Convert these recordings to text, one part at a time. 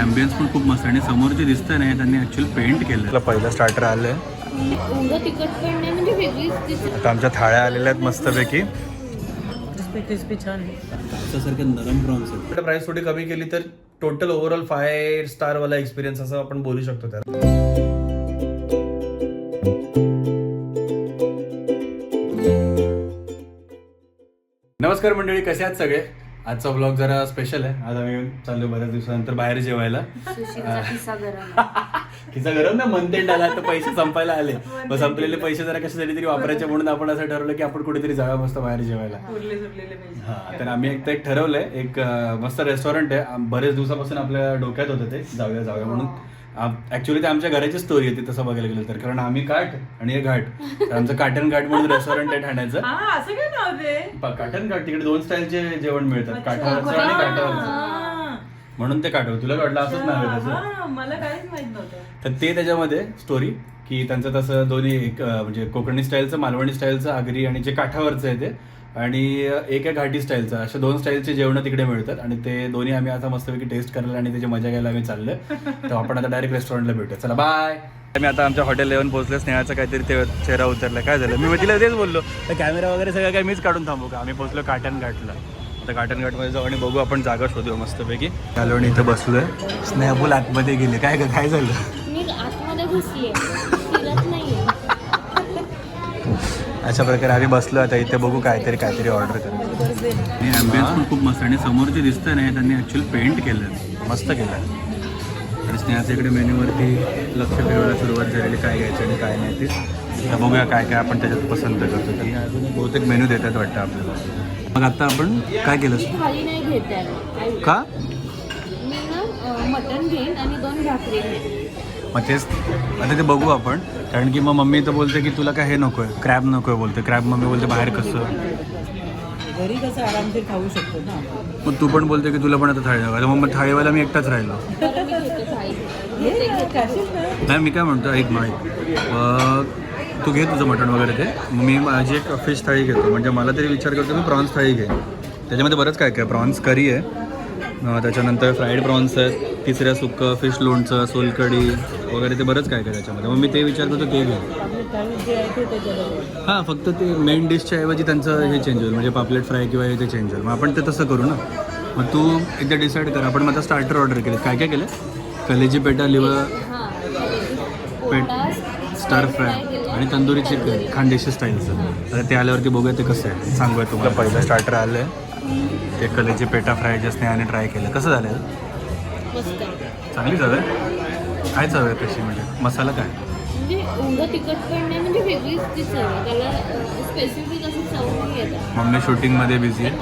Ambience पण खूप मस्त आणि समोर जे दिसतंय ना त्यांनी ॲक्च्युअली पेंट केलं. पहिलं स्टार्टर आलं आता आमच्या थाळ्या आलेल्या आहेत मस्तपैकी. क्रिस्पी छान सारखं नरम प्रॉन्स आहेत. प्राइस थोडी कमी केली तर टोटल ओव्हरऑल 5 स्टार वाला एक्सपिरियन्स असं आपण बोलू शकतो त्याला. नमस्कार मंडळी, कसे आहात सगळे? आजचा ब्लॉग जरा स्पेशल आहे. आज आम्ही चाललो बऱ्याच दिवसानंतर बाहेर जेवायला. खिसा गरम ना, मंथ एंड आला तर पैसे संपायला आले. मग संपलेले पैसे जरा कशासाठी तरी वापरायचे म्हणून आपण असं ठरवलं की आपण कुठेतरी जाऊया मस्त बाहेर जेवायला. हा, तर आम्ही एक ठरवलंय, एक मस्त रेस्टॉरंट आहे. बरेच दिवसापासून आपल्या डोक्यात होतं ते जाऊया म्हणून. ऍक्च्युली ते आमच्या घराची स्टोरी आहे तसं बघायला गेलं तर, कारण आम्ही काठ आणि हे घाट, तर आमचं काटन घाट म्हणून रेस्टॉरंट आहे ठाण्याचं. काटन घाट, तिकडे 2 स्टाईलचे जेवण मिळतात, काठावरचं आणि काठावरचं, म्हणून ते काठवर. तुला वाटलं असंच नाव आहे त्याचं? मला काहीच माहित नव्हतं. तर ते त्याच्यामध्ये स्टोरी की त्यांचं तसं दोन्ही एक म्हणजे कोकणी स्टाईलचं, मालवणी स्टाईलचं, आगरी आणि जे काठावरचं आहे ते, आणि एक घाटी स्टाईलचं, अशा 2 स्टाईलचे जेवण तिकडे मिळतात. आणि ते दोन्ही आम्ही आता मस्तपैकी टेस्ट करायला आणि त्याची मजा घ्यायला आम्ही चाललोय. तर आपण आता डायरेक्ट रेस्टॉरंटला भेटूया. चला बाय. मी आता आमच्या हॉटेलला येऊन पोहोचले. स्नेहाचा काहीतरी ते चेहरा उतरला. काय झालं? मी तिला तेच बोललो, तर कॅमेरा वगैरे सगळं काय मीच काढून थांबू का? आम्ही पोहोचलो काटन घाटला. आता काटन घाटमध्ये जाऊ आणि बघू आपण जागा शोधू मस्तपैकी. आलो आणि इथं बसलोय. स्नेहा बोल आतमध्ये गेले. काय झालं? मी आतमध्ये घुसली नाहीये. अशा प्रकारे आम्ही बसलो. आता इथे बघू काहीतरी ऑर्डर करायचं. आणि ॲम्बियन्स पण खूप मस्त आणि समोर जे दिसतंय ना त्यांनी ॲक्च्युअली पेंट केलं, मस्त केलं. आणि स्नेहाच्या इकडे मेन्यूवरती लक्ष ठेवायला सुरुवात झालेली, काय घ्यायचं आणि काय नाही ते. तर बघूया काय आपण त्याच्यात पसंत करतो. की अजून बहुतेक मेन्यू देतात वाटतं आपल्याला. मग आता आपण काय केलं? थाळी नाही घेत का? मी ना मटण घेईन आणि 2 भाकरी घेईन. मग तेच आता ते बघू आपण. कारण की मग मम्मी तर बोलते की तुला काय हे नको आहे, क्रॅब नको आहे बोलते. क्रॅब मम्मी बोलते बाहेर कसं, घरी कसं आरामशीर खाऊ शकतो ना. मग तू पण बोलते की तुला पण आता थाळी नको. मग थाळीवाला मी एकटाच राहिलो. नाही, मी काय म्हणतो, एक तू घे तुझं मटण वगैरे ते. मी माझी एक फिश थाळी घेतो. म्हणजे मला तरी विचार करतो मी प्रॉन्स थाळी घेईन. त्याच्यामध्ये बरंच काय प्रॉन्स करी आहे, त्याच्यानंतर फ्राईड प्रॉन्स आहेत, तिसऱ्या सुक्कं, फिश लोणचं, सोलकढी वगैरे, ते बरंच काय त्याच्यामध्ये. मग मी ते विचार करतो ते घे. हां, फक्त ते मेन डिशच्या ऐवजी त्यांचं हे चेंज होईल, म्हणजे पापलेट फ्राय किंवा हे ते चेंज होईल. मग आपण ते तसं करू ना. मग तू एकदा डिसाईड कर. आपण मग आता स्टार्टर ऑर्डर केले. काय केलं? कलेजी पेटा, लिव्हर स्टर फ्राय आणि तंदुरी चिकन खानदेशी स्टाईलचं. आता ते आल्यावरती बघूया ते कसं आहे, सांगूया तुम्हाला. पहिलं स्टार्टर आलं आहे, ते कलेजी पेटा फ्राय जास्त आणि ट्राय केलं. कसं झालं? चांगली चव आहे. काय चव आहे तशी? म्हणजे मसाला काय म्हणजे एवढं तिखट पण नाही, म्हणजे वेगळीच ती चव आहे त्याला. स्पेसिफिक असं चव नाही येत. मम्मी शूटिंगमध्ये बिझी आहे.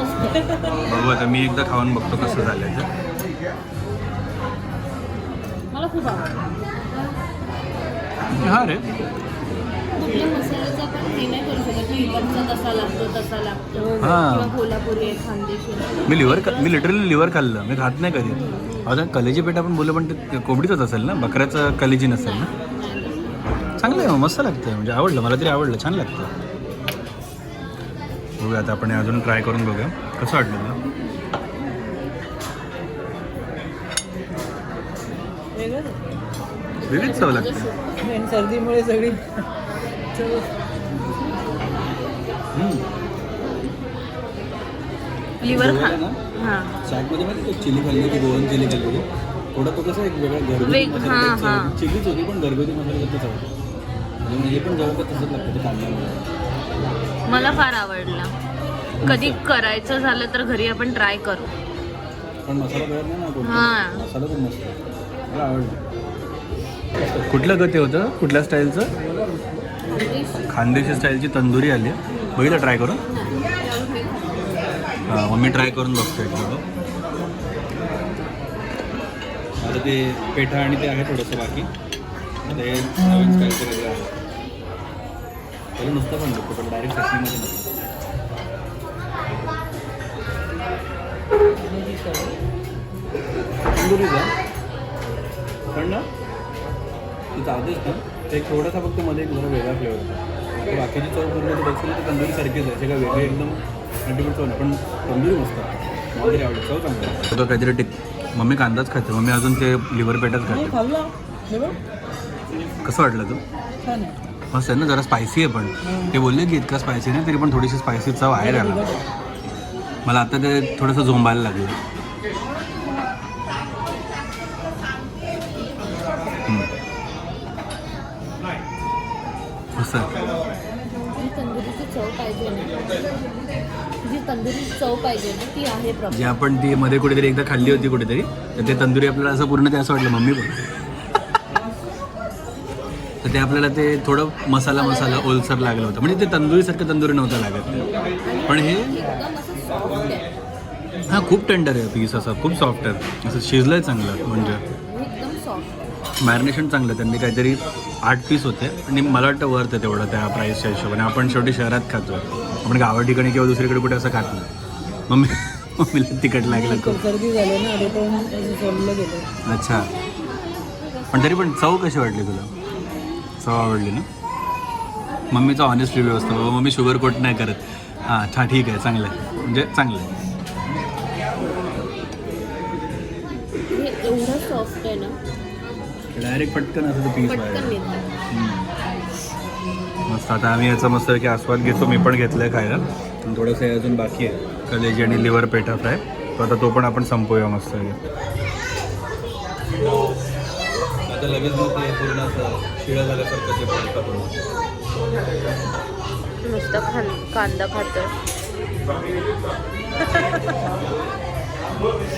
बघू आता मी एकदा खाऊन बघतो कसं झालं ते. मला खूप आवडतं. हां रे, कुठल्या मसाल्याचा पण हे नाही करू शकत की इकडचा तसा लागतो हां. किंवा कोल्हापुरी आहे, खानदेशी. मी लिटरली लिव्हर खाल्लं. मी खात नाही कधी. आता कलेजी पेट आपण बोललो, पण ते कोंबडीचंच असेल ना, बकऱ्याचं कलेजी नसेल ना. चांगलं आहे, मस्त लागतं. म्हणजे आवडलं, मला तरी आवडलं, छान लागतं. बघूया आता आपण अजून ट्राय करून बघूया कसं वाटलं मला. वेगळीच चव लागते. सर्दीमुळे सगळी लिव्हर खा. चाटमध्ये माहिती चिली खाल्ली की गोवन चिली खाल्ली, थोडा तो कसं एक वेगळा घरगुती मसाला, चिलीच होती पण घरगुती मसाला कसं होतं. म्हणजे पण जवळ तसंच लागतं ते कांद्यामध्ये. मला फार आवडलं. कधी करायचं झालं तर घरी आपण ट्राय करू. पण मसाला कळत नाही ना, मसाला पण मस्त मला आवडलं. कुठलं गती होतं? कुठल्या स्टाईलचं? खानदेशी स्टाईलची तंदुरी आली आहे. बघितलं ट्राय करून? हां, मग मी ट्राय करून बघतो एक. आता ते पेठा आणि ते आहे थोडंसं बाकी. ते नवीन स्टाईलचं वेगळं आहे. त्याला नुसतं पण बघतो, पण डायरेक्ट चटणीमध्ये नाही. तंदुरीचा पण ना तिथं आधीच ना ते थोडासा फक्त मध्ये एक जरा वेगळा फ्लेवर होता. बाकीची चव पूर्ण ते बघतो तर तंदुरी सारखीच आहे, सगळं वेगळे एकदम अल्टिमेट चव नाही, पण तंदुरी मस्त आहे. मला तरी आवडली, चव चांगली आहे. काहीतरी मम्मी कांदाच खाते, मम्मी अजून ते लिव्हर पेटाच नाही खाते. खाल्लं हे बघ कसं वाटलं तू? छान आहे. मस्त आहे ना, जरा स्पायसी आहे पण ते बोलले की इतका स्पायसी नाही, तरी पण थोडीशी स्पायसी चव आहे त्याला. तिखट आहे. मला आता ते थोडंसं झोंबायला लागलं. मस्त आहे. जी तंदुरीची चव पाहिजे ना, जी तंदुरी चव पाहिजे ना ती आहे जे प्रॉपर. आपण ती मध्ये कुठेतरी एकदा खाल्ली होती कुठेतरी, तर ते तंदुरी आपल्याला असं पूर्ण ते असं वाटलं मम्मी पण. तर ते आपल्याला ते थोडं मसाला ओलसर लागलं होतं, म्हणजे ते तंदुरीसारखं तंदुरी नव्हतं लागत. पण हे एकदम असं सॉफ्ट आहे, हां खूप टेंडर आहे पीस, असं खूप सॉफ्ट आहे, असं शिजलं आहे चांगलं. म्हणजे एकदम सॉफ्ट. मॅरिनेशन चांगलं, त्यांनी काहीतरी 8 पीस होते आणि मला वाटतं वर्थ आहे तेवढं त्या प्राईसच्या हिशोबाने. आपण शेवटी शहरात खातो, आपण गावा ठिकाणी किंवा दुसरीकडे कुठे असं खात नाही. मम्मीला तिखट लागलं खूप. सर्दी झाली ना ते पण असं सोडलं गेलं. अच्छा, पण तरी पण चव कशी वाटली तुला? चव आवडली ना? मम्मीचा ऑनेस्ट रिव्ह्यू असतो, बाबा मम्मी शुगर कोट नाही करत. हां अच्छा ठीक आहे, चांगलं आहे, म्हणजे चांगलं आहे. हे एवढं सॉफ्ट आहे ना, डायरेक्ट पटकन असं पीस पटकन येतं. मस्त. आता आम्ही याचा मस्त की आस्वाद घेतो, मी पण घेतलं आहे खायला. आणि थोडंसं हे अजून बाकी आहे, कलेजी आणि लिव्हर पेठा फ्राय, तो आता तो पण आपण संपवूया मस्त. आता लगेच मग ते पूर्ण शिळा झाल्यासारखं ते पडतं. नुसतं कांदा खातो.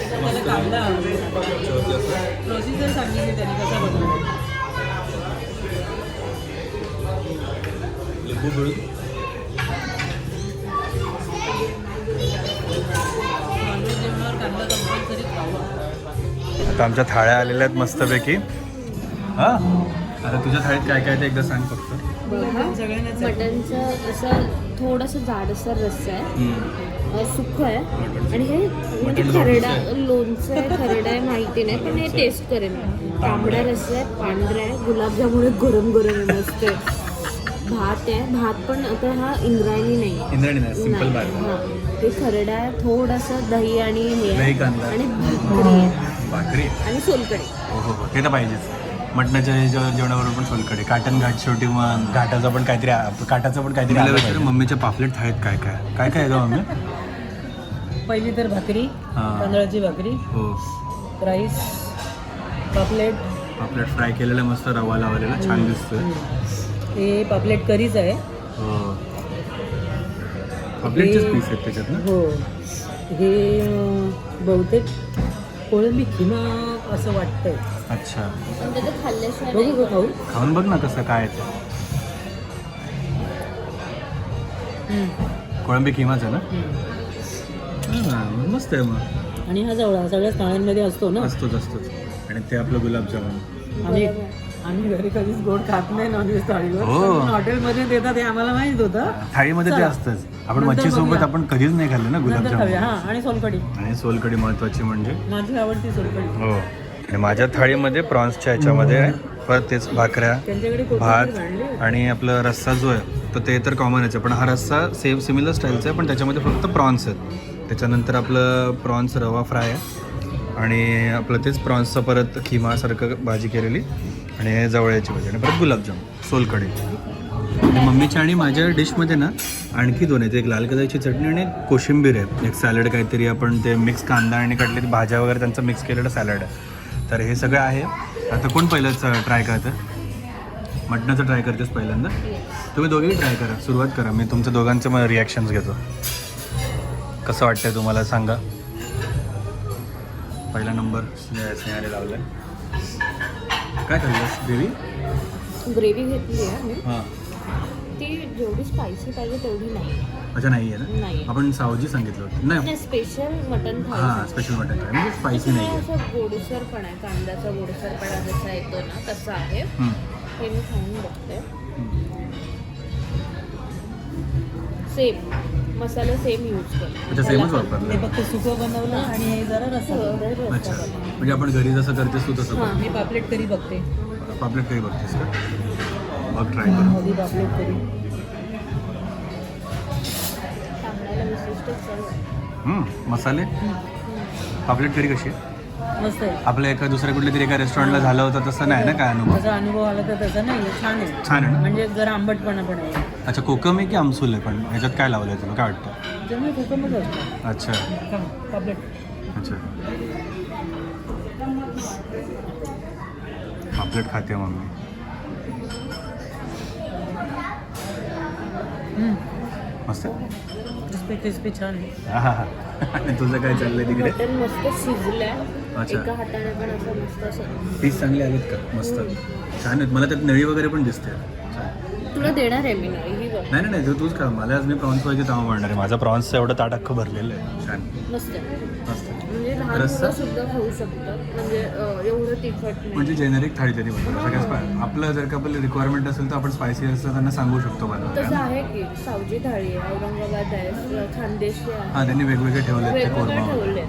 त्याला कांदा प्रोसिजर सांगितली त्याने कसं बनवलं. लिंबू पिळून नॉनव्हेज जेवणावर कांदा कंपल्सरी खावा. आता आमच्या थाळ्या आलेल्या आहेत मस्तपैकी. हां आता तुझ्या थाळीत काय काय ते एकदा सांग फक्त. सगळ्यांनाच मटनचं असं थोडंसं जाडसर रस्सा आहे, सुकं आहे, आणि हे म्हणजे खरडा लोणचं आहे, खरडा आहे माहिती नाही, पण हे टेस्ट करेन. तांबडा रस्सा आहे, पांढरा आहे, गुलाबजामुन गरम गरम आहे, मस्त आहे. भात आहे, भात पण आता हा इंद्रायणी नाही, इंद्रायणी नाही, सिंपल भात. हां ते खरडा आहे, थोडंसं दही आणि हे दही कांदा आणि भाकरी आहे भाकरी. आणि सोलकढी. हो हो हो, ते तर पाहिजेच. मटणाच्या जेवणाबरोबर पण सोलकडे, काटण घाट शेवटी मग घाटाचं पण काहीतरी विचार. मम्मीच्या पापलेट थाळीत काय काय काय काय ग मम्मी? पहिली तर भाकरी, हां. तांदळाची भाकरी, हो, राईस, पापलेट. पापलेट फ्राय केलेला मस्त रवा लावलेला छान दिसतोय. हे पापलेट करीच आहे. हो, पापलेटचेच पीस आहेत त्याच्यात ना? हो, हे बहुतेक कोळंबी खिमा असं वाटतंय. अच्छा, पण ते खाल्ल्याशिवाय बघू का खाऊ? खाऊन बघ ना कसं काय आहे ते. कोळंबी किमाच आहे ना? हां, मस्त आहे मग. आणि हा जवळ सगळ्याच थाळ्यांमध्ये असतो ना. असतोच. आणि ते आपलं गुलाबजामुन. आम्ही घरी कधीच गोड खात नाही नॉनव्हेज थाळीवर. हो. पण हॉटेलमध्ये देतात हे आम्हाला माहित होतं. थाळीमध्ये ते चला. असतंच. आपण नंतर मच्छीसोबत बघूया. आपण कधीच नाही खाल्लं ना नंतर गुलाबजामुन. खाऊया. हां, आणि सोलकढी. आणि सोलकढी महत्वाची म्हणजे. माझी आवडती सोलकढी. हो, आणि माझ्या थाळीमध्ये प्रॉन्सच्या ह्याच्यामध्ये परत तेच भाकऱ्या, त्यांच्याकडे कोथिंबीर भात काढली. आणि आपलं रस्सा जो आहे तर ते तर कॉमनच आहे, पण हा रस्सा सिमिलर स्टाईलचा आहे, पण त्याच्यामध्ये फक्त प्रॉन्स आहेत. त्याच्यानंतर आपलं प्रॉन्स रवा फ्राय आहे, आणि आपलं तेच प्रॉन्सचं परत खिमासारखं भाजी केलेली, आणि हे जवळ्याची भाजी, आणि परत गुलाबजाम, सोलकढी. आणि मम्मीच्या आणि माझ्या डिशमध्ये ना आणखी दोन आहेत, एक लाल कलरची चटणी आणि एक कोशिंबीर आहे, एक सॅलड काहीतरी, आपण ते मिक्स कांदा आणि कटलेली भाज्या वगैरे त्यांचं मिक्स केलेलं सॅलड आहे. तर हे सगळं आहे. आता कोण पहिलंच ट्राय करतं? मटणाचं ट्राय करतेस पहिल्यांदा? तुम्ही दोघेही ट्राय करा, सुरुवात करा, मी तुमच्या दोघांचे मग रिॲक्शन्स घेतो. कसं वाटतंय तुम्हाला सांगा. पहिला नंबर स्नेहाने लावला आहे. काय खाल्लंस? ग्रेव्ही घेतली आहे मी. हां, ती जेवढी स्पायसी पाहिजे तेवढी नाही. अच्छा नाही आहे नाही. ना? आपण सावजी सांगितलं होतं नाही? नाही, स्पेशल मटन हां, थाळी. स्पेशल मटन आहे म्हणजे स्पायसी नाही आहे. असं गोडसरपणा आहे, कांद्याचा गोडसरपणा जसा येतो ना तसा आहे. हे मी खाऊन बघते. सेम मसाला सेम यूज करतो. अच्छा, सेमच हे वापरलं. फक्त सुकं बनवलं आणि हे जरा रस्सा. अच्छा, म्हणजे आपण घरी जसं करतेस तू तसं हां. मी पापलेट करी बघते. पापलेट करी बघतेस का? बघ, ट्राय कर. मोदी पापलेट करी. तांबड्याला विशिष्ट चव आहे. मसाले. पापलेट करी कशी आहे? मस्त आहे. आपलं एका दुसऱ्या कुठल्या तरी एका रेस्टॉरंटला झालं होतं तसं नाही ना काय अनुभव? त्याचा अनुभव आला तर तसा नाही छान आहे. छान आहे ना? म्हणजे जरा आंबटपणा पण आहे. अच्छा कोकम आहे की आमसूल आहे पण ह्याच्यात काय लावलं आहे तुला काय वाटतं? त्यामुळे कोकमच असतं. अच्छा पापलेट. अच्छा पापलेट खाते मम्मी. मस्त क्रिस्पी क्रिस्पी छान आहे. आहा. आणि तुझं काय चाललंय तिकडे? मटन मस्त शिजलंय. अच्छा. एका हाताने पण असं मस्त असं. पीस चांगले आलेत का? मस्त छान आहेत. मला त्यात नळी वगैरे पण दिसते. छान. तुला देणार आहे मी ही बघ. नाही नाही नाही तूच खा. मला आज मी प्रॉन्स पाहिजे तेव्हा म्हणणार आहे. माझा प्रॉन्सचं एवढं ताट अख्खं भरलेलं आहे. छान मस्त आहे. मस्त म्हणजे लहान रस्सा? मुलं सुद्धा खाऊ शकतात. म्हणजे एवढं तिखट नाही. म्हणजे जेनेरिक थाळी तरी बनवतो सगळ्यात आपलं जर का आपलं रिक्वायरमेंट असेल तर आपण स्पायसी असतं त्यांना सांगू शकतो तसं बनवायला. आहे की सावजी थाळी आहे, औरंगाबाद आहे, खानदेशी आहे. हां त्यांनी वेगवेगळे ठेवले ते वेगवेगळे कोरमा. ठेवले.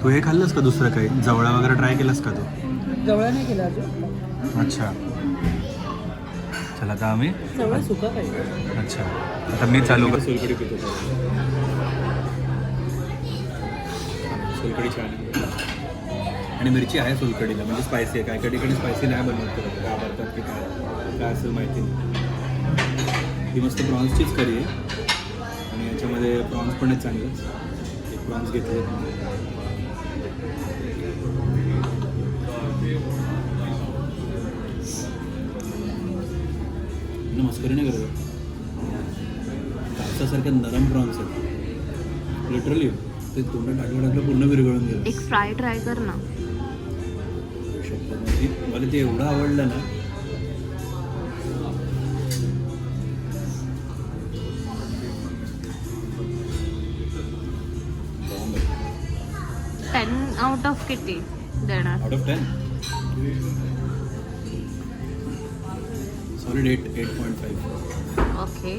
तू हे खाल्लंस का दुसरं काही जवळा वगैरे ट्राय केलंस का तू? जवळ नाही केला अजून. अच्छा चला आता आम्ही जवळ सुका पाहिजे. अच्छा आता मी चालू कर. सोलकडी पितो. सोलकडी छान आहे आणि मिरची आहे सोलकडीला म्हणजे स्पायसी आहे. काय काही ठिकाणी स्पायसी नाही बनवत वापरतात की काय काय असेल माहिती नाही. ही मस्त प्रॉन्सचीच करी आहे आणि याच्यामध्ये प्रॉन्स पण आहेत चांगलंच. एक प्रॉन्स घेतले मस्करी नाही करत. कापसासारख्या नरम प्रॉन्स आहेत लिटरली. ते तोंडात टाकलं पूर्ण विरघळून गेलं. एक फ्राय ट्राय कर ना. मला ते एवढं आवडलं ना. आउट ऑफ किती देणार? Out of 10 solid 8.5. Okay.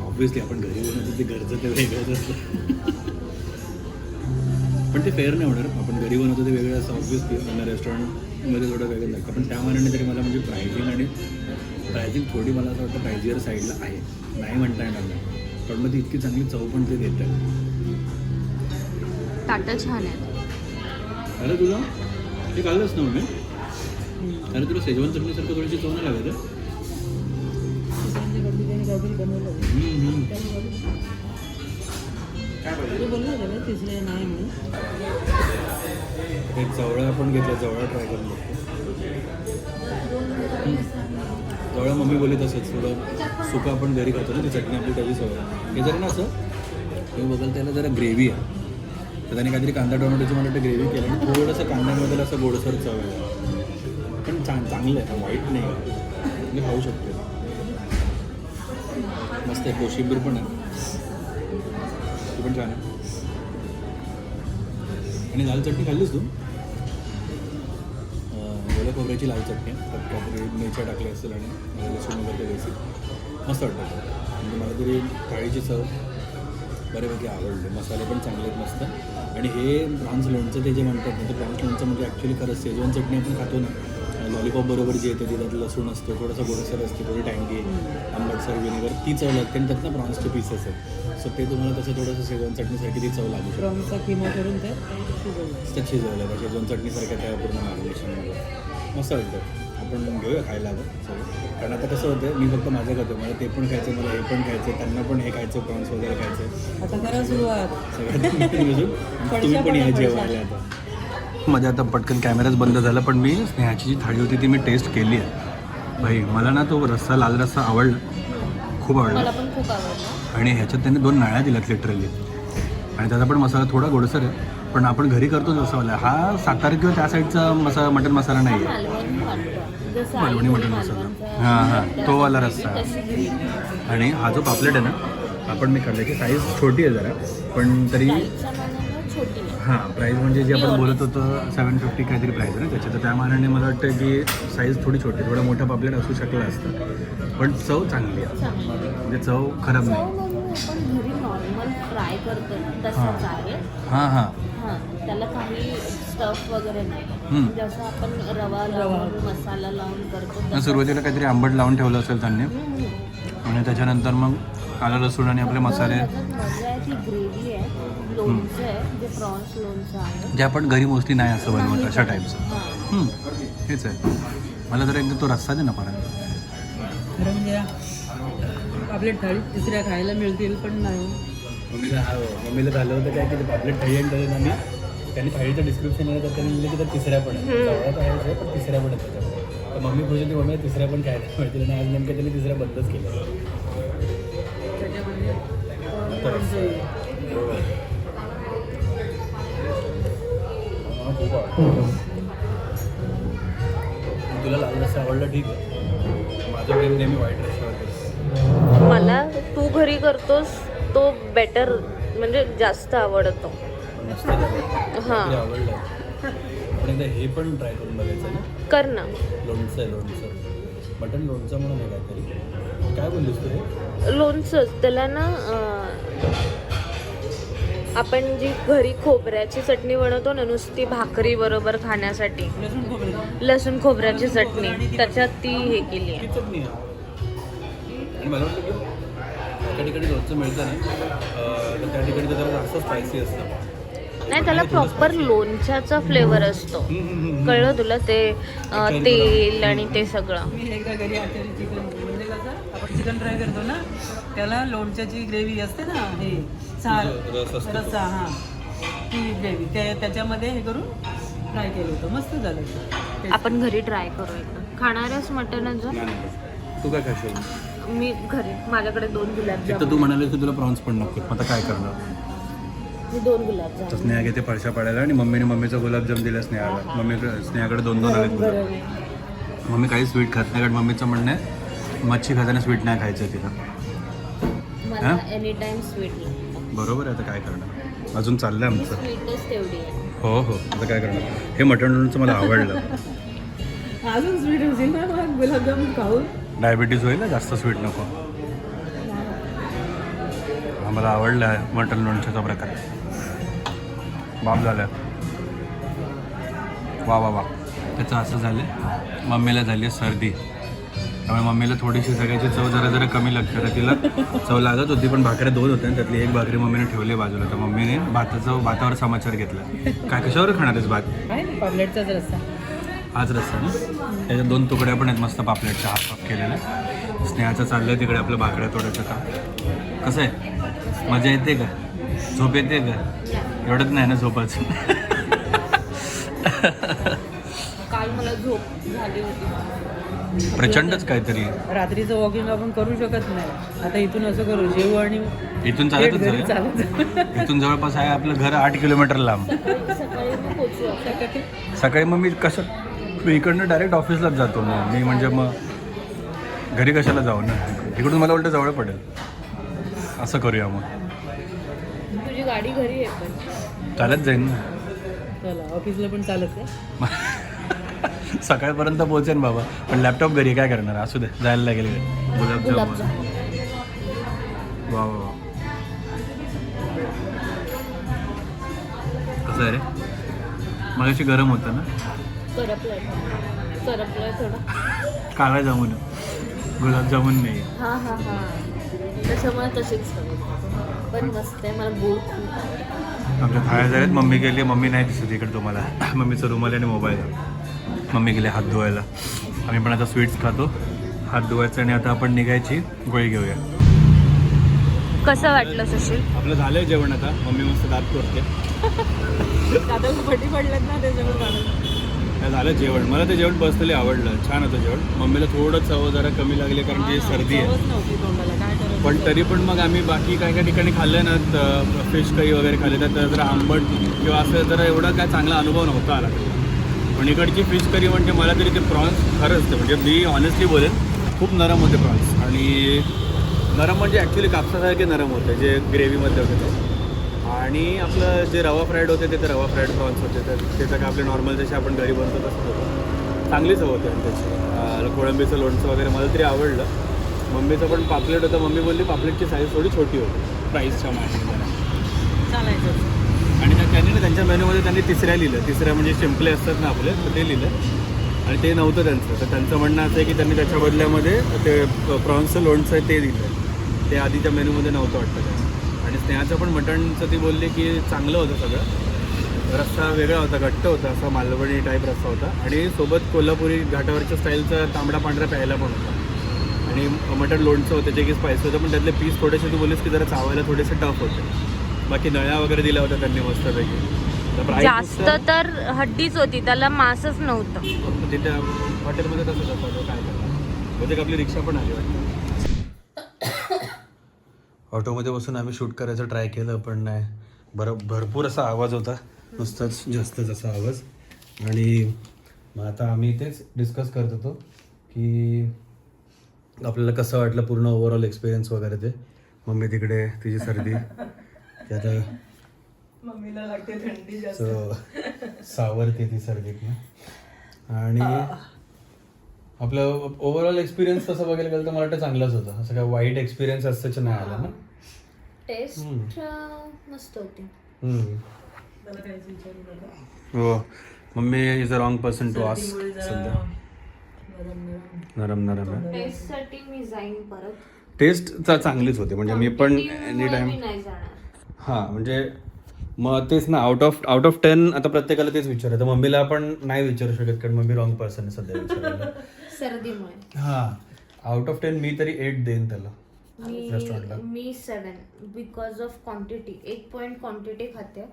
Obviously आपण घरी बनवतो ते घरचं ते वेगळंच असतं. पण ते फेअर नाही होणार. आपण घरी बनवतो ते वेगळं असतं ऑब्व्हियसली. आणि रेस्टॉरंटमध्ये थोडं वेगळं लागतं. पण त्या मानाने तरी मला म्हणजे प्रायझिंग थोडी मला असं वाटतं प्रायझियर साईडला आहे. नाही म्हणता येणार नाही पण मग ती इतकी चांगली चव पण ते देतात. ताटं छान आहेत. अरे तुला ते खाल्लंच ना मी. अरे तुला शेजवान चटणीसारखं थोडीशी चव नाही लागत? तिसरे नाही म्हणून एक जवळा आपण घेतला. जवळा ट्राय करून बघतो. जवळा मम्मी बोलली तसंच थोडं सुका आपण घरी खातो ना ती चटणी आपली त्याची सवय. हे जर ना असं तुम्ही बघाल त्याला जरा ग्रेव्ही आहे तर त्याने काहीतरी कांदा टोमॅटोची मला वाटतं ग्रेव्ही केलं आणि थोडंसं कांद्यामध्ये असं गोडसर चव आहे. पण चांगलं आहे वाईट नाही आहे. मी खाऊ शकतो. मस्त आहे. कोशिंबीर पण आहे ती पण छान आहे. आणि लाल चटणी खाल्लीस तू? ओल्या खोबऱ्याची लाल चटणी त्यात काहीतरी मिरच्या टाकल्या असेल आणि लसूण वगैरे बेसिक मस्त वाटतं. म्हणजे मला तरी थाळीची चव बऱ्यापैकी आवडले. मसाले पण चांगले आहेत मस्त. आणि हे प्रॉन्स लोणचं ते जे म्हणतात ना ते प्रॉन्स लोणचं म्हणजे ॲक्च्युली खरंच शेजवान चटणी आपण खातो ना लॉलीपॉप बरोबर जे येते त्यात लसूण असतो थोडंसं गोडसर असते थोडी टँगी आंबटसर विनेगर ती चव लागते आणि त्यात ना प्रॉन्सचे पीसेस आहेत. सो ते तुम्हाला तसं थोडंसं शेजवान चटणीसारखी ती चव लागू शकते. प्रॉन्सचा किमा करून ते शिजवलं. त्यात शिजवलं त्या शेजवान चटणीसारख्या त्या पूर्ण मॅरिनेशनमध्ये मस्त वाटतं. आपण घेऊया खायला हवं सगळं. कारण आता कसं होतं मी फक्त माझं खातो. मला ते पण खायचं मला हे पण खायचं त्यांना पण हे खायचं प्रॉन्स वगैरे खायचं. आता करा सुरुवात. सगळ्यात तुम्ही पण या जेवायला आता. माझ्या आता पटकन कॅमेराच बंद झाला पण मी स्नेहाची जी थाळी होती ती मी टेस्ट केली आहे. भाई मला ना तो रस्सा लाल रस्सा आवडला खूप आवडला. मला पण खूप आवडलं. आणि ह्याच्यात त्यांनी 2 नाळ्या दिल्यात लिटरली आणि त्याचा पण मसाला थोडा गोडसर आहे. पण आपण घरी करतो जसं वाला हा सातारा किंवा त्या साईडचा मटन मसाला नाही आहे. मालवणी वाटतं. जसं मालवणी मटन मसाला हां तो वाला रस्सा. आणि हा जो पापलेट आहे ना आपण मी खाल्ल्याची साईज छोटी आहे जरा पण तरी छोटी हां प्राईस म्हणजे जे आपण बोलत होतो 750 काहीतरी प्राईस आहे ना त्याची. तर त्या मानाने मला वाटतं की साईज थोडी छोटी थोडा मोठा पापलेट असू शकला असतं पण चव चांगली आहे. म्हणजे चव खराब नाही. आपण घरी नॉर्मल फ्राय करतो तसंच आहे. हां हां हां त्याला काही स्टफ वगैरे नाही. जसं आपण रवा लावून मसाला लावून करतो. सुरुवातीला काहीतरी आंबट लावून ठेवलं असेल त्यांनी आणि त्याच्यानंतर मग आलं लसूण आणि आपले मसाले त्याच्यात मजा आहे ती ग्रेव्ही आहे, लोणचं आहे जे प्रॉन्स लोणचं आहे. जे आपण घरी मोस्टली नाही असं बनवत अशा टाईपचं. हां. हेच आहे. मला जरा एकदा तो रस्सा दे ना परत. खरं म्हणजे आपल्या थाळीत तिसऱ्या खायला मिळतील पण नाही. मम्मीला झालं होतं काय की पापलेट थाळी आणलं आणि त्यांनी थाळीचं डिस्क्रिप्शन येतं त्यांनी लिहिलं की तर तिसऱ्या पण आहे. चौघात आहे पण तिसऱ्या पण आहेत त्याच्यामध्ये. तर मम्मी बोलली होती मम्मी तिसऱ्या पण काय माहिती आणि आज नेमकं त्यांनी तिसऱ्या बंदच केलं. तुला लाल रस्सा आवडला ठीक आहे. माझं प्रेम नेहमी व्हाईट रस्त्यावर. मला तू घरी करतोस तो बेटर म्हणजे जास्त आवडतो. हां आवडलं पण एकदा हे पण ट्राय करून बघायचं ना. कर ना. लोणचं आहे लोणचं मटण लोणचं म्हणून आहे काहीतरी. काय बोललीस तू हे? लोणचंच त्याला ना आपण जी घरी खोबऱ्याची चटणी बनवतो ना नुसती भाकरी बरोबर खाण्यासाठी, लसूण खोबऱ्याची चटणी त्याच्यात ती हे केली आहे. ही चटणी आहे आणि मला वाटतं की त्या ठिकाणी लोणचं मिळतं ना तर त्या ठिकाणी तर जरा जास्त स्पायसी असतं. नाही त्याला प्रॉपर लोणच्याचा फ्लेवर असतो. कळलं तुला ते तेल आणि ते सगळं. मी एकदा घरी आचारी चिकन म्हणजे कसं आपण चिकन फ्राय करतो ना त्याला लोणच्याची ग्रेव्ही असते ना हे सार रस्सा हां ती ग्रेव्ही त्याच्यामध्ये हे करून फ्राय केलं होतं. मस्त झालं ते. आपण घरी ट्राय करू एकदा. खाणारच मटणाचं? तू काय खाशील? मी घरी माझ्याकडे 2 एक तर गुलाबजामुन. तू म्हणाले की तुला प्रॉन्स पण नको. आता काय करणार? मी 2 तर गुलाबजामुन. स्नेहा घेते फरशा पाडायला आणि मम्मीने मम्मीचा गुलाबजाम दिला स्नेहाला. स्नेहाकडे 2 आले गुलाब. मम्मी काही स्वीट खात नाही कारण मम्मीचं म्हणणं आहे मच्छी खाताना स्वीट नाही खायचं तिला. मला एनी टाइम स्वीट लागतं. बरोबर आहे. आता काय करणार? अजून चाललंय आमचं. स्वीटच तेवढी आहे. हो हो आता काय करणार? हे मटण लोणचं मला आवडलं. अजून स्वीट होतील ना मग गुलाबजामुन खाऊन. डायबिटीज होईल ना जास्त स्वीट नको. आम्हाला आवडलं आहे मटण लोणच्याचा प्रकार. बाप झालं वा वा वा. त्याचं असं झालं मम्मीला झाली सर्दी त्यामुळे मम्मीला थोडीशी सगळ्याची चव जरा कमी लागते. तर तिला चव लागत होती पण भाकऱ्या 2 होत्या आणि त्यातली एक भाकरी मम्मीने ठेवली बाजूला. तर मम्मीने भातावर समाचार घेतला. काय कशावर खाणार आहेस भात? काय पापलेटचाच रस्सा. आज रस्सा ना त्याच्यात 2 तुकड्या पण आहेत मस्त पापलेटच्या हाफ केलेल्या. स्नेहाचं चाललं आहे तिकडे आपलं भाकऱ्या तोडायचं काम. कसं आहे मजा येते का? झोप येते का? एवढंच नाही ना झोपाचं. काल मला झोप झाली होती प्रचंडच काहीतरी. रात्रीचं वॉकिंग आपण करू शकत नाही. आता इथून असं करू जेवू आणि इथून चालतच घरी जाऊया. चालत. इथून जवळपास आहे आपलं घर 8 किलोमीटर लांब. सकाळी मग पोचू आपण. सकाळी मग मी मी इकडनं डायरेक्ट ऑफिसलाच जातो मग मी म्हणजे मग घरी कशाला जाऊ ना. इकडून मला उलटं जवळ पडेल. असं करूया मग. तुझी गाडी घरी आहे पण चालत जाईन ना. चला ऑफिसला पण चालत आहे. सकाळपर्यंत पोहोचेन बाबा पण लॅपटॉप घरी काय करणार. असू दे जायला लागेल. गुलाबजाम गुलाबजामुन. वा वा. कसं आहे रे मगाशी गरम होतं ना. करपलाय थोडं. काळा जामून गुलाबजामुन नाही. हां हां हां त्याच्यामुळे तशीच पण मस्त आहे. मला गोड खूप आवडतं. आमच्या थाळ्या झाल्यात. मम्मी गेली. मम्मी नाही दिसत इकडे तुम्हाला. मम्मीचं रुमाल आणि मोबाईल. मम्मी गेली हात धुवायला. आम्ही पण आता स्वीट्स खातो. हात धुवायचं आणि आता आपण निघायची गोळी घेऊया. कसं वाटलं सुशील? आपलं झालंय जेवण आता. मम्मी मस्त दात करते. दादा फटी पडल्यात ना त्याच्यावर काढून. काय झालं जेवण. मला ते जेवण पर्सनली आवडलं. छान होतं जेवण. मम्मीला थोडं चव जरा कमी लागली कारण की सर्दी आहे. चवच नव्हती तोंडाला. काय करायचं. पण तरी पण मग आम्ही बाकी काय काय ठिकाणी खाल्लं ना फिश करी वगैरे खाल्ले तर जरा आंबट किंवा असं जरा एवढा काय चांगला अनुभव नव्हता आला. पण इकडची फिश करी म्हणजे मला तरी ते प्रॉन्स खरंच ते म्हणजे मी ऑनेस्टली बोलेन खूप नरम होते प्रॉन्स. आणि नरम म्हणजे ॲक्च्युली कापसासारखे नरम होते जे ग्रेव्हीमध्ये होते ते. आणि आपलं जे रवा फ्राईड होते ते रवा फ्राईड प्रॉन्स होते. तर त्याचं काय आपले नॉर्मल जसे आपण घरी बनतो तसं होतं. चांगली चव होते त्याची. कोळंबीचं लोणचं वगैरे मला तरी आवडलं. मम्मीचं पण पापलेट होतं. मम्मी बोलली पापलेटची साईज थोडी छोटी होती प्राईसच्या मागे. चालायचं. आणि त्यांनी ना त्यांच्या मेन्यूमध्ये त्यांनी तिसऱ्या लिहिलं. तिसऱ्या म्हणजे शिंपले असतात ना आपले तर ते लिहिलं आणि ते नव्हतं त्यांचं. तर त्यांचं म्हणणं असं आहे की त्यांनी त्याच्या बदल्यामध्ये ते प्रॉन्सचं लोणचं आहे ते दिलं. ते आधीच्या मेनूमध्ये नव्हतं वाटतं काय. आणि स्नेहाचं पण मटणचं ती बोलली की चांगलं होतं सगळं. रस्सा वेगळा होता, घट्ट होता, असा मालवणी टाईप रस्सा होता. आणि सोबत कोल्हापुरी घाटावरच्या स्टाईलचा तांबडा पांढरा प्यायला पण होता. आणि मटण लोणचं होतं जे की स्पायसी होतं, पण त्यातले पीस थोडेसे तू बोलीस की जरा चावायला थोडेसे टफ होते. बाकी नळ्या वगैरे दिल्या होत्या त्यांनी मस्तपैकी. तर price जास्त तर हड्डीच होती, त्याला मांसच नव्हतं. नुसतं तिथे हॉटेलमध्ये तसंच असतं, काय करणार. बहुतेक आपली रिक्षा पण आली वाटतं. ऑटोमध्ये बसून आम्ही शूट करायचं ट्राय केलं, पण नाही, भरपूर असा आवाज होता, नुसताच जास्तच असा आवाज. आणि मग आता आम्ही तेच डिस्कस करत होतो की आपल्याला कसं वाटलं पूर्ण ओव्हरऑल एक्सपिरियन्स वगैरे ते. मम्मी तिकडे तिची सर्दी, ते आता मम्मीला लागते थंडी जास्त. सावरते ती सर्दीतनं. आणि आपलं ओव्हरऑल एक्सपिरियन्स तसं बघायला गेलं तर मला वाटतं चांगलाच होता. असं काय वाईट एक्सपिरियन्स असंच नाही आला ना. टेस्ट मस्त होती. त्याला काहीच विचारू नका. हो, mummy is a wrong person to ask सर्दीमुळे जरा सध्या. नरम आहे. टेस्ट साठी मी जाईन परत. टेस्ट चांगलीच होती, म्हणजे मी पण एनी टाइम. मी नाही जाणार. हां, म्हणजे मग तेच ना, आउट ऑफ 10 आता प्रत्येकाला तेच विचारायचं. मम्मीला आपण नाही विचारू शकत कारण मम्मी रॉंग पर्सन आहे सध्या विचारायला. सर्दीमुळे. हां, आउट ऑफ 10 मी तरी 8 देईन त्याला रेस्टॉरंटला. मी 7 because of quantity. 1 point quantity खाते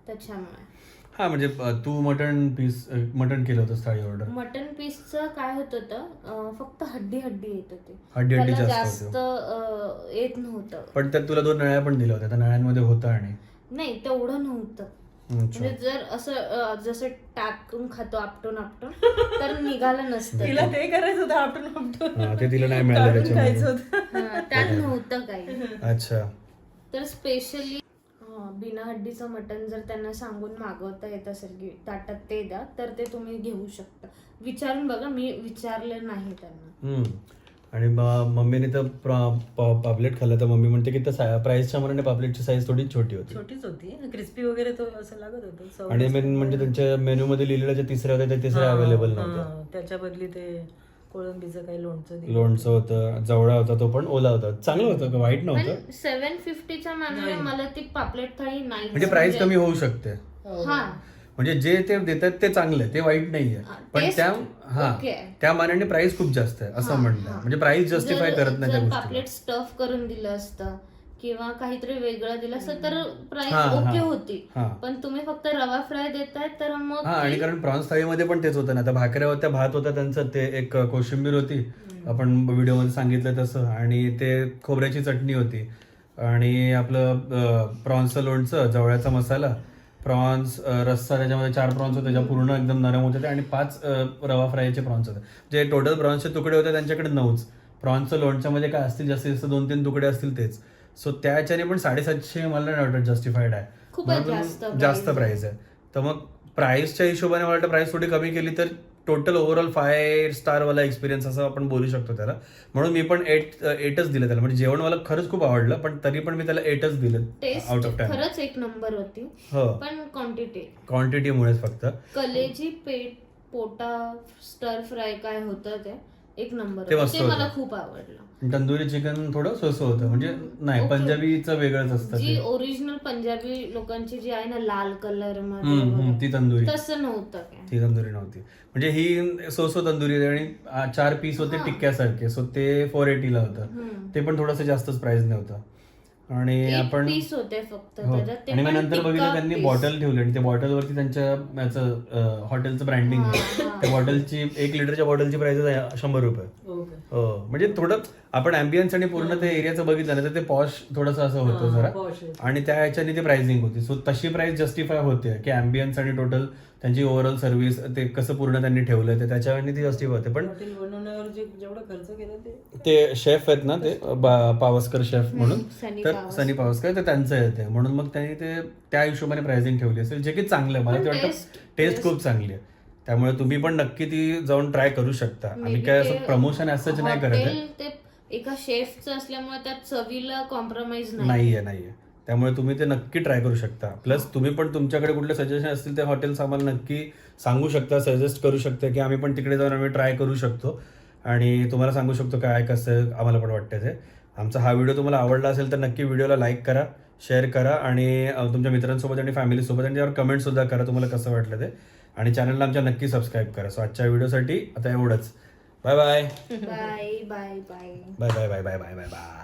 त्याच्यामुळे. हां, म्हणजे तू मटण केलं होतं थाळी ऑर्डर. मटन पीसचं काय होत होतं, फक्त हड्डी येत होती. हड्डी त्याला जास्त जास्त येत नव्हतं. पण त्यात तुला 2 नळ्या पण दिल्या होत्या, त्या नळ्यांमध्ये होतं. आणि नाही तेवढं नव्हतं. म्हणजे जर असं जसं टाकून खातो आपटून तर निघालं नसतं. तिला ते करायचं होतं आपटून. ते तिला नाही मिळालं खायचं त्याच्यामध्ये. होतं. त्यात नव्हतं काही. अच्छा. तर स्पेशली बिना हड्डीचं मटण जर त्यांना सांगून मागवता येत असेल की ताटात ते द्या, तर ते तुम्ही घेऊ शकता. विचारून बघा, मी विचारलं नाही त्यांना. आणि मम्मीने तर पापलेट खाल्लं, तर मम्मी म्हणते की त्या प्राईसच्या मनाने पापलेटची साईज थोडी छोटी होती. छोटीच होती, क्रिस्पी वगैरे तो असं लागत होतं. आणि मेन म्हणजे त्यांच्या मेनू मध्ये लिहिलेलं जे तिसऱ्या होत्या ते तिसऱ्या अवेलेबल नव्हतं. त्याच्या बदली ते कोळंबीचं काही लोणचं होतं, जवळा होता, तो पण ओला होता. चांगलं होतं, वाईट नव्हतं. पण 750च्या मानाने मला ती पापलेट थाळी नाही. म्हणजे प्राइस कमी होऊ शकते. हा, म्हणजे जे ते देतात ते चांगलं, ते वाईट नाहीये. पण त्या मानाने प्राइस खूप जास्त आहे असं म्हणणं. म्हणजे प्राइस जस्टिफाय करत नाही त्या गोष्टी. पापलेट स्टफ करून दिलं असतं किंवा काहीतरी वेगळं दिलं असतं तर प्राइस ओके होती. पण तुम्ही फक्त रवा फ्राय देताय तर मग. आणि कारण प्रॉन्स थाळीमध्ये पण तेच होतं ना, आता भाकऱ्या होत्या, भात होता त्यांचं, ते एक कोशिंबीर होती आपण व्हिडिओमध्ये सांगितलं तसं, आणि ते खोबऱ्याची चटणी होती, आणि आपलं प्रॉन्सचं लोणचं, जवळ्याचा मसाला, प्रॉन्स रस्सा, त्याच्यामध्ये 4 प्रॉन्स होते ज्या पूर्ण एकदम नरम होते, आणि 5 रवा फ्रायचे प्रॉन्स होते. जे टोटल प्रॉन्सचे तुकडे होते त्यांच्याकडे 9च. प्रॉन्सचं लोणच्यामध्ये काय असतील जास्तीत जास्त 2-3 तुकडे असतील तेच. सो त्याच्याने पण 750 मला नाही वाटत जस्टिफाईड आहे. जास्त प्राइस आहे. तर मग प्राइसच्या हिशोबाने मला वाटतं प्राइस थोडी कमी केली तर टोटल ओव्हरऑल 5 स्टारवाला एक्सपिरियन्स असं आपण बोलू शकतो त्याला. म्हणून मी पण 8च दिलं त्याला. म्हणजे जेवण मला खरंच खूप आवडलं, पण तरी पण मी त्याला 8च दिलं आउट ऑफ 10. खरंच एक नंबर होती. हो, पण क्वांटिटीमुळेच फक्त. कलेजी पेट पोटा स्टर फ्राय काय होतं ते एक नंबर ते होतं. ते मला खूप आवडलं. तंदुरी चिकन थोडं सोसं होतं. म्हणजे नाही, पंजाबीचं वेगळंच असतं. जी ओरिजिनल पंजाबी लोकांची जी आहे ना लाल कलर मध्ये, ती तंदुरी तसं नव्हतं. ती तंदुरी नव्हती. म्हणजे ही सोसो तंदुरी होती आणि 4 पीस होते टिक्क्यासारखे. सो ते 480 ला होतं. ते पण थोडंसं जास्तच प्राइस नव्हतं. आणि आपण पीस होते फक्त हो. आणि मग नंतर बघितलं त्यांनी बॉटल ठेवली, आणि त्या बॉटलवरती त्यांच्या याचं हॉटेलचं ब्रँडिंग आहे. त्या बॉटलची 1 लिटरच्या बॉटलची प्राइस आहे 100 रुपये. हो, म्हणजे थोडं आपण ॲम्बियन्स आणि पूर्ण ते एरियाचं बघितलं ना तर ते पॉश थोडंसं असं होतं जरा, आणि त्या ह्याच्याने ती प्राइसिंग होती. सो तशी प्राइस जस्टिफाय होते की ॲम्बियन्स आणि टोटल त्यांची ओव्हरऑल सर्व्हिस ते कसं पूर्ण त्यांनी ठेवलं ते त्याच्यावर ती जस्टिफाय होते. पण जेवढा खर्च केला ते शेफ आहेत ना, ते पावसकर शेफ म्हणून, तर सनी पावसकर, तर त्यांचं आहे ते. म्हणून मग त्यांनी ते त्या हिशोबाने प्राइसिंग ठेवली असेल, जे की चांगलं आहे. मला ते वाटतं टेस्ट खूप चांगली आहे. त्यामुळे तुम्ही पण नक्की ती जाऊन ट्राय करू शकता. आम्ही काय असं प्रमोशन असंच नाही करत आहे. एका शेफचं असल्यामुळे त्यात चवीला कॉम्प्रोमाइज नाहीये. त्यामुळे तुम्ही ते नक्की ट्राय करू शकता. प्लस तुम्ही पण तुमच्याकडे कुठले सजेशन असतील ते हॉटेल्स आम्हाला नक्की सांगू शकता, सजेस्ट करू शकता की आम्ही पण तिकडे जाऊन आम्ही ट्राय करू शकतो आणि तुम्हाला सांगू शकतो काय कसं आम्हाला पण वाटतं ते. आमचा हा व्हिडिओ तुम्हाला आवडला असेल तर नक्की व्हिडिओला लाईक करा, शेअर करा आणि तुमच्या मित्रांसोबत आणि फॅमिलीसोबत आणि त्यावर कमेंटसुद्धा करा तुम्हाला कसं वाटलं ते. आणि चॅनलला आमच्या नक्की सबस्क्राईब करा. सो आजच्या व्हिडिओसाठी आता एवढंच. Bye bye bye bye bye bye bye bye bye bye bye bye.